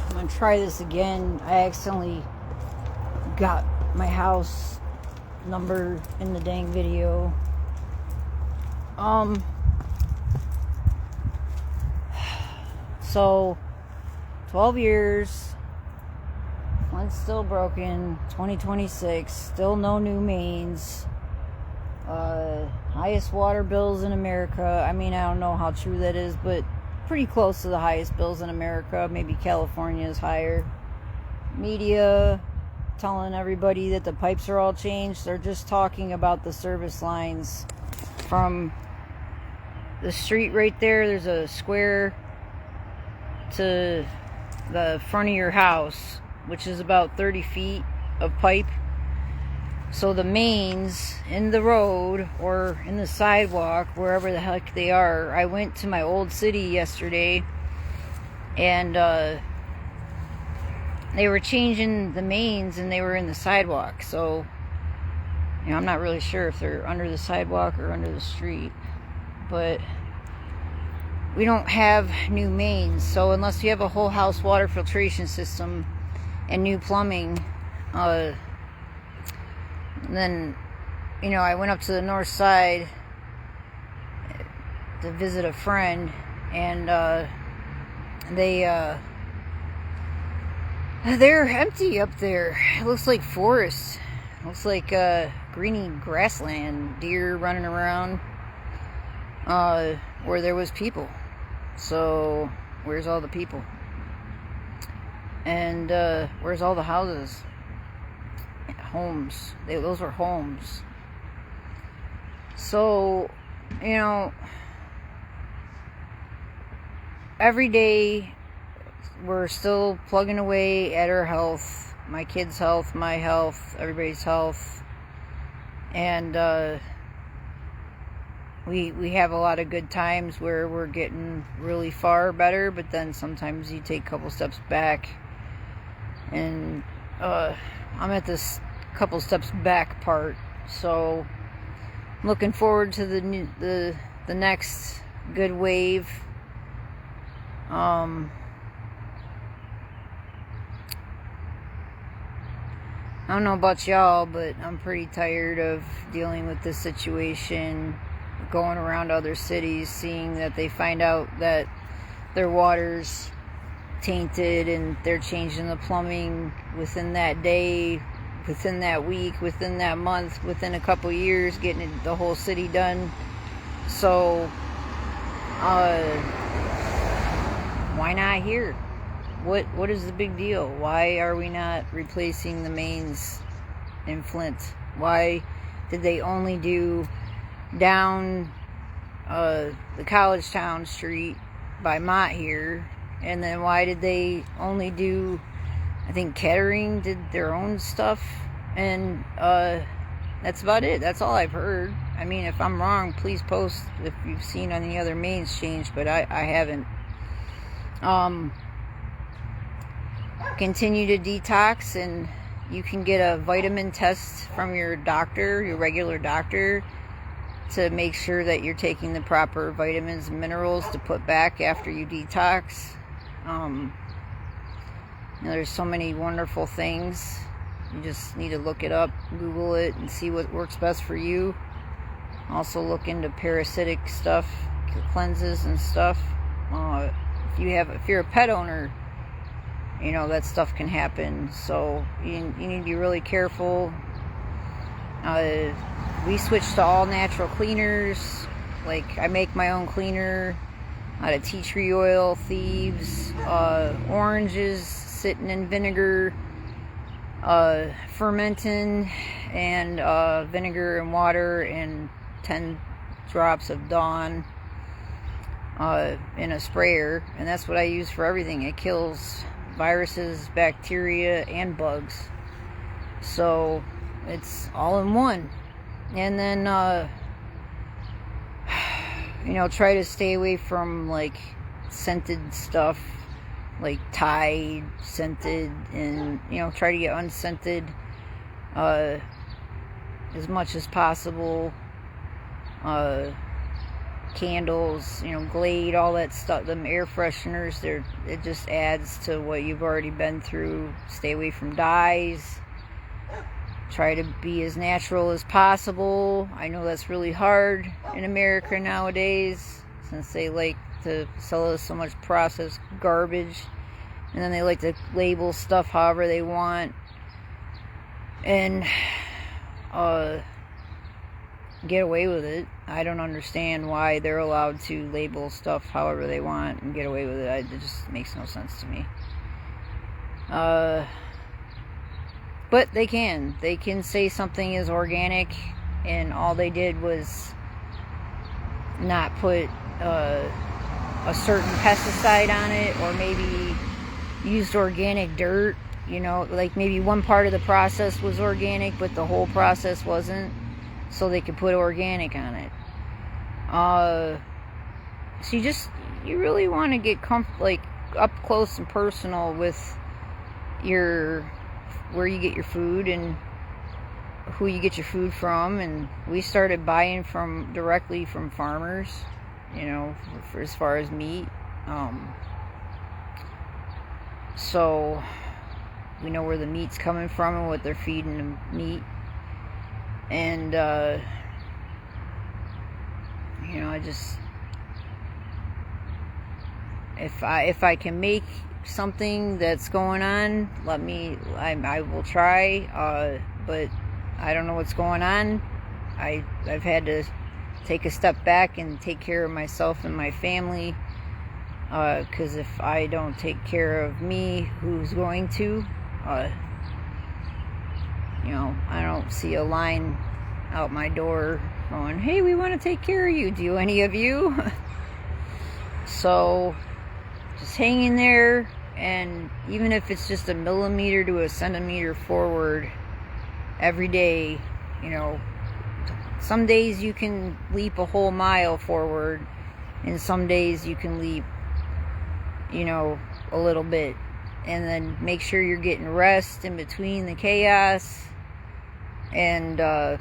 I'm gonna try this again. I accidentally got my house number in the dang video. So 12 years, Flint's still broken, 2026, still no new mains, highest water bills in America. I mean, I don't know how true that is, but pretty close to the highest bills in America. Maybe California is higher. Media telling everybody that the pipes are all changed. They're just talking about the service lines from the street right there. There's a square to the front of your house, which is about 30 feet of pipe. So the mains in the road or in the sidewalk, wherever the heck they are. I went to my old city yesterday, and they were changing the mains, and they were in the sidewalk. So, I'm not really sure if they're under the sidewalk or under the street, but we don't have new mains. So unless you have a whole house water filtration system and new plumbing, then, I went up to the north side to visit a friend, and they're empty up there. It looks like forest. It looks like greeny grassland, deer running around, where there was people. So where's all the people? And where's all the houses? Homes. Those were homes. So, every day we're still plugging away at our health, my kids' health, my health, everybody's health. And we have a lot of good times where we're getting really far better, but then sometimes you take a couple steps back. And I'm at this couple steps back part, so I'm looking forward to the next good wave. I don't know about y'all, but I'm pretty tired of dealing with this situation, going around other cities, seeing that they find out that their water's tainted and they're changing the plumbing within that day, within that week, within that month, within a couple years, getting the whole city done. So why not here? What is the big deal? Why are we not replacing the mains in Flint? Why did they only do down the College Town Street by Mott here? And then why did they only do, I think Kettering did their own stuff, and that's about it. That's all I've heard. I mean, if I'm wrong, please post if you've seen any other mains change, but I haven't. Continue to detox, and you can get a vitamin test from your doctor, your regular doctor, to make sure that you're taking the proper vitamins and minerals to put back after you detox. There's so many wonderful things. You just need to look it up, Google it, and see what works best for you. Also look into parasitic stuff, cleanses and stuff. If you're a pet owner, that stuff can happen. So you need to be really careful. We switched to all natural cleaners. Like, I make my own cleaner out of tea tree oil, thieves, oranges sitting in vinegar, fermenting, and vinegar and water, and 10 drops of Dawn in a sprayer. And that's what I use for everything. It kills viruses, bacteria, and bugs. So it's all in one. And then try to stay away from like scented stuff, like Tide scented, and try to get unscented as much as possible. candles, Glade, all that stuff, them air fresheners, it just adds to what you've already been through. Stay away from dyes. Try to be as natural as possible. I know that's really hard in America nowadays, since they like to sell us so much processed garbage, and then they like to label stuff however they want, and get away with it. I don't understand why they're allowed to label stuff however they want and get away with it. It just makes no sense to me. But they can say something is organic, and all they did was not put a certain pesticide on it, or maybe used organic dirt, like maybe one part of the process was organic but the whole process wasn't, so they could put organic on it. So you really want to get up close and personal with where you get your food and who you get your food from. And we started buying directly from farmers, for as far as meat. So we know where the meat's coming from and what they're feeding the meat. And if I can make something that's going on, I will try, but I don't know what's going on. I've had to take a step back and take care of myself and my family, because if I don't take care of me, who's going to? I don't see a line out my door going, hey, we want to take care of you. Do any of you? So just hang in there, and even if it's just a millimeter to a centimeter forward every day, some days you can leap a whole mile forward, and some days you can leap, a little bit. And then make sure you're getting rest in between the chaos, and I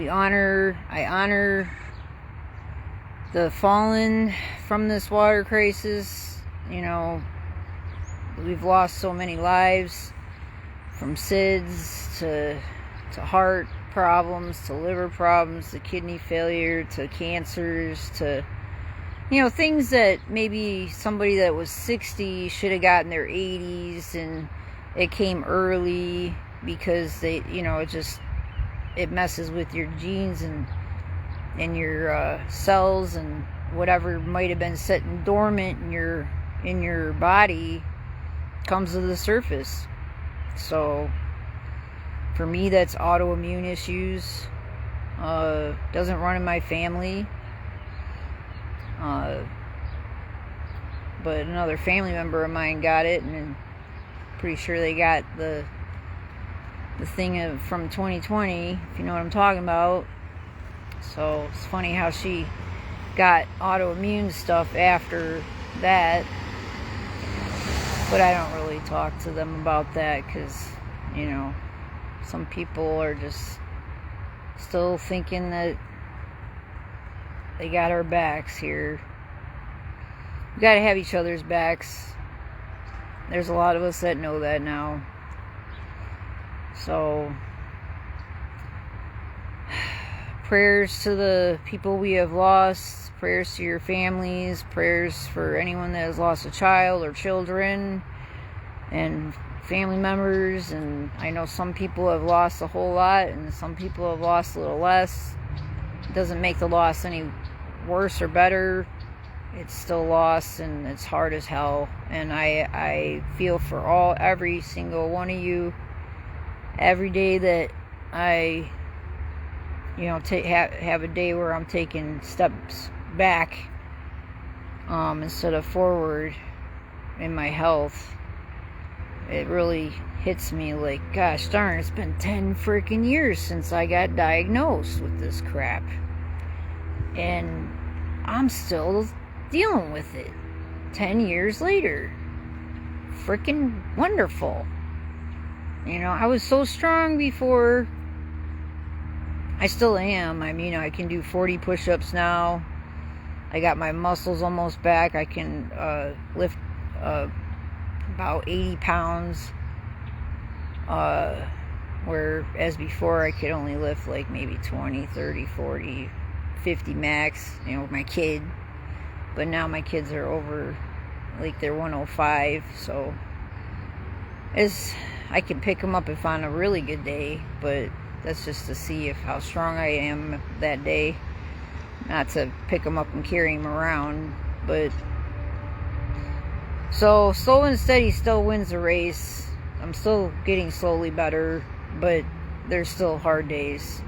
honor the fallen from this water crisis. We've lost so many lives, from SIDS to heart problems, to liver problems, to kidney failure, to cancers, to things that maybe somebody that was 60 should have gotten their 80s, and it came early because they, it messes with your genes and your cells, and whatever might have been sitting dormant in your body comes to the surface. So for me, that's autoimmune issues. Doesn't run in my family. But another family member of mine got it, and I'm pretty sure they got the thing from 2020, if you know what I'm talking about. So it's funny how she got autoimmune stuff after that. But I don't really talk to them about that, because, some people are just still thinking that they got our backs here. We gotta have each other's backs. There's a lot of us that know that now. So, prayers to the people we have lost, prayers to your families, prayers for anyone that has lost a child or children and family members. And I know some people have lost a whole lot, and some people have lost a little less. It doesn't make the loss any worse or better. It's still loss, and it's hard as hell. And I feel for every single one of you. Every day that I have a day where I'm taking steps back instead of forward in my health, it really hits me like, gosh darn, it's been 10 freaking years since I got diagnosed with this crap, and I'm still dealing with it 10 years later. Freaking wonderful. You know, I was so strong before. I still am. I mean, I can do 40 push-ups now. I got my muscles almost back. I can lift about 80 pounds. Whereas before I could only lift like maybe 20, 30, 40, 50 max, you know, with my kid. But now my kids are over, like they're 105, so I can pick them up if on a really good day, but that's just to see how strong I am that day. Not to pick them up and carry them around, but so slow and steady still wins the race. I'm still getting slowly better, but there's still hard days,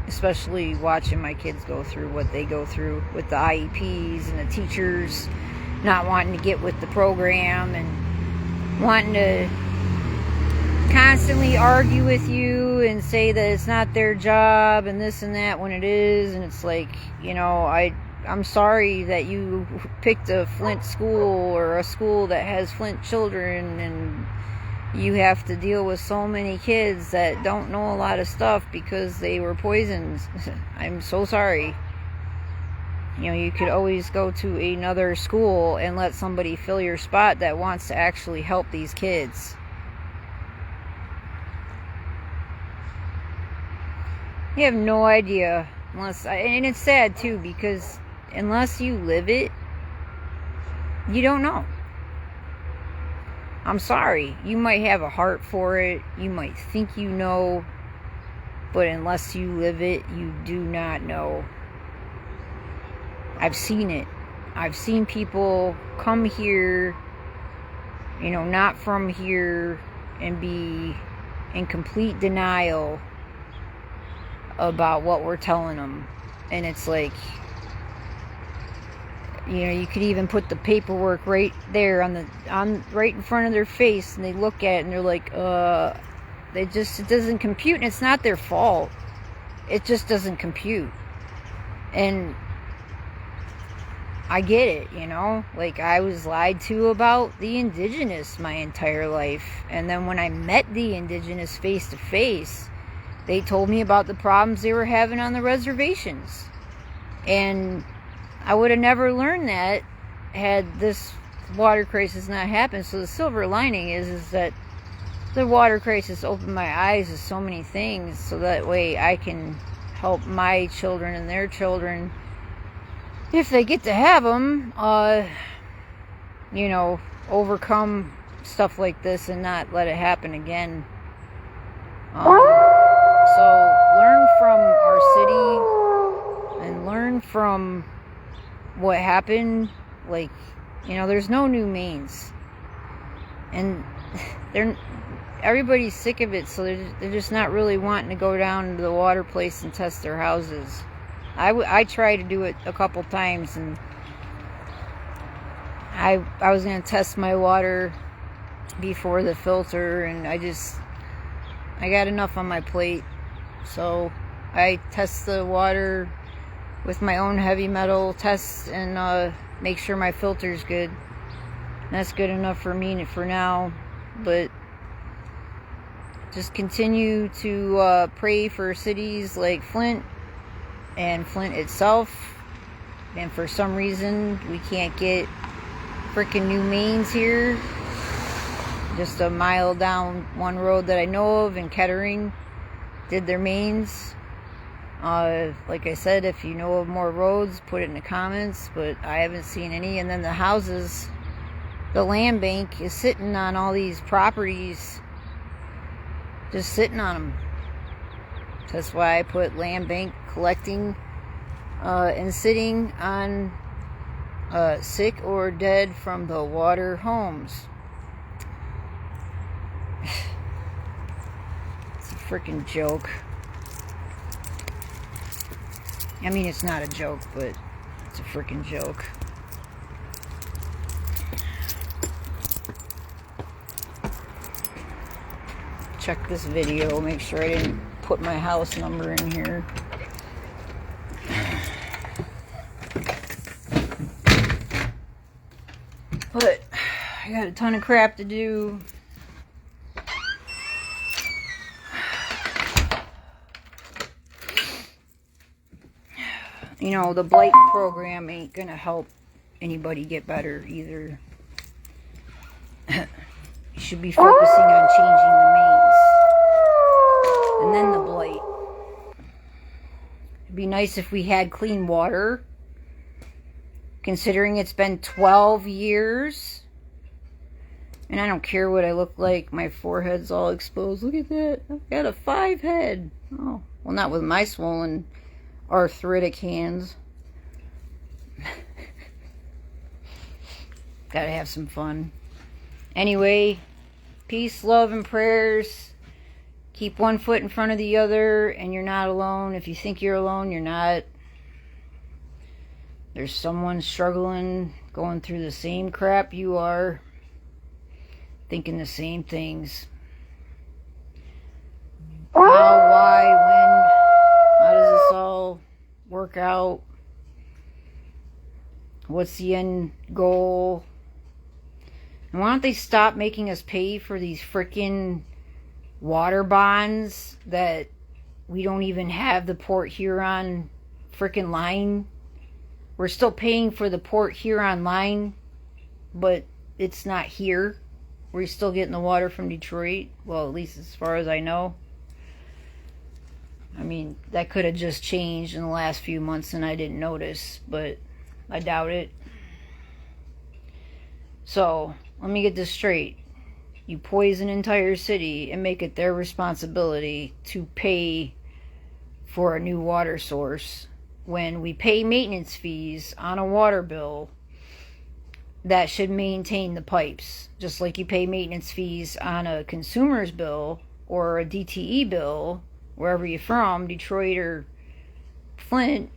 especially watching my kids go through what they go through with the IEPs and the teachers not wanting to get with the program and wanting to constantly argue with you and say that it's not their job and this and that when it is. And it's like, you know, I'm sorry that you picked a Flint school or a school that has Flint children, and you have to deal with so many kids that don't know a lot of stuff because they were poisoned. I'm so sorry. You know, you could always go to another school and let somebody fill your spot that wants to actually help these kids. You have no idea and it's sad too, because unless you live it, you don't know. I'm sorry. You might have a heart for it. You might think you know, but unless you live it, you do not know. I've seen it. I've seen people come here, you know, not from here, and be in complete denial about what we're telling them. And it's like, you know, you could even put the paperwork right there right in front of their face, and they look at it and they're like, it doesn't compute. And it's not their fault. It just doesn't compute. And I get it, you know, like I was lied to about the indigenous my entire life. And then when I met the indigenous face to face, they told me about the problems they were having on the reservations. And I would have never learned that had this water crisis not happened. So the silver lining is that the water crisis opened my eyes to so many things, so that way I can help my children and their children, if they get to have them, you know, overcome stuff like this and not let it happen again. So learn from our city and learn from what happened. Like, you know, there's no new mains, and everybody's sick of it, so they're just not really wanting to go down to the water place and test their houses. I tried to do it a couple times, and I was going to test my water before the filter, and I got enough on my plate, so I test the water with my own heavy metal test and make sure my filter's good. And that's good enough for me for now, but just continue to pray for cities like Flint and Flint itself. And for some reason we can't get freaking new mains here. Just a mile down one road that I know of in Kettering did their mains. Like I said, if you know of more roads, put it in the comments, but I haven't seen any. And then the houses, the land bank is sitting on all these properties, just sitting on them. That's why I put land bank collecting and sitting on sick or dead from the water homes. It's a freaking joke. I mean, it's not a joke, but it's a freaking joke. Check this video, make sure I didn't put my house number in here. But I got a ton of crap to do. You know, the blight program ain't gonna help anybody get better either. You should be focusing on changing the mains. And then the blight. It'd be nice if we had clean water. Considering it's been 12 years. And I don't care what I look like. My forehead's all exposed. Look at that. I've got a 5 head. Oh, well, not with my swollen arthritic hands. Gotta have some fun. Anyway, peace, love, and prayers. Keep one foot in front of the other, and you're not alone. If you think you're alone, you're not. There's someone struggling, going through the same crap you are, thinking the same things. How, why, when, how does this all work out? What's the end goal? And why don't they stop making us pay for these freaking water bonds that we don't even have the Port Huron freaking line? We're still paying for the Port Huron line, but it's not here. We're still getting the water from Detroit. Well, at least as far as I know. I mean, that could have just changed in the last few months and I didn't notice, but I doubt it. So, let me get this straight. You poison an entire city and make it their responsibility to pay for a new water source. When we pay maintenance fees on a water bill, that should maintain the pipes. Just like you pay maintenance fees on a consumer's bill or a DTE bill, wherever you're from, Detroit or Flint,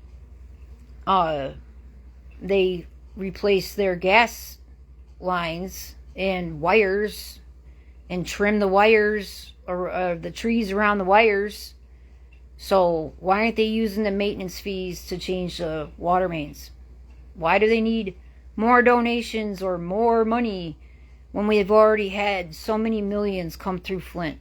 they replace their gas lines and wires and trim the wires or the trees around the wires. So why aren't they using the maintenance fees to change the water mains? Why do they need more donations or more money when we've already had so many millions come through Flint?